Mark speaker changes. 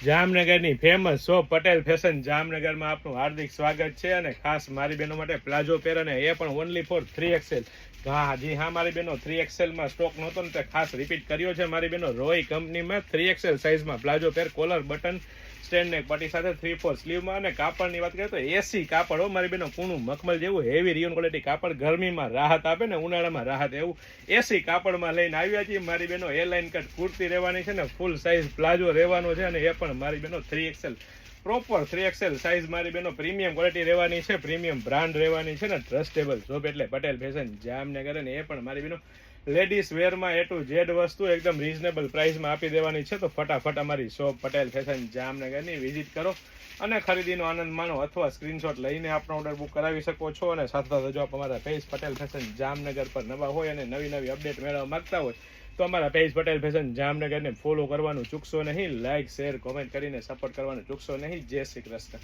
Speaker 1: જામનગરની famous shop Patel fashion જામનગરમાં આપનું હાર્દિક સ્વાગત છે અને ખાસ મારી બહેનો માટે પ્લાઝો પેર અને એ પણ ઓનલી ફોર 3XL. હા મારી બહેનો 3XL માં સ્ટોક નહોતો ને તે ખાસ રિપીટ કર્યો છે મારી બહેનો. રોય કંપનીમાં 3XL સાઇઝમાં પ્લાઝો પેર, કોલર બટન સ્ટેન્ડ ને પટ્ટી સાથે 3/4 સ્લીવમાં. અને કાપડની વાત કરીએ તો એસી કાપડ હો મારી બહેનો, કૂણું મખમલ જેવું હેવી રિયોન ક્વોલિટી કાપડ, ગરમીમાં રાહત આપે ને ઉનાળામાં રાહત, એવું એસી કાપડમાં લઈને આવ્યા છીએ મારી બહેનો. એ લાઇન કટ કુર્તી રહેવાની છે ને ફૂલ સાઇઝ પ્લાઝો રહેવાનો છે અને એ પણ મારી બહેનો 3XL પ્રોપર 3XL સાઇઝ મારી બહેનો. પ્રીમિયમ ક્વોલિટી રહેવાની છે, પ્રીમિયમ બ્રાન્ડ રહેવાની છે ને ટ્રસ્ટેબલ શોપ એટલે પટેલ ફેશન જામનગર. અને એ પણ મારી બહેનો લેડીઝ વેરમાં A to Z વસ્તુ એકદમ રીઝનેબલ પ્રાઇસમાં આપી દેવાની છે. તો ફટાફટ અમારી શોપ પટેલ ફેશન જામનગરની વિઝિટ કરો અને ખરીદીનો આનંદ માણો, અથવા સ્ક્રીનશોટ લઈને આપણો ઓર્ડર બુક કરાવી શકો છો. અને સાથે સાથે જો આપ અમારા પેજ પટેલ ફેશન જામનગર પર નવા હોય અને નવી અપડેટ મેળવવા માંગતા હોય તો અમારા પેજ પટેલ ફેશન જામનગરને ફોલો કરવાનું ચૂકશો નહીં. લાઇક, શેર, કોમેન્ટ કરીને સપોર્ટ કરવાનું ચૂકશો નહીં. જય શ્રી કૃષ્ણ.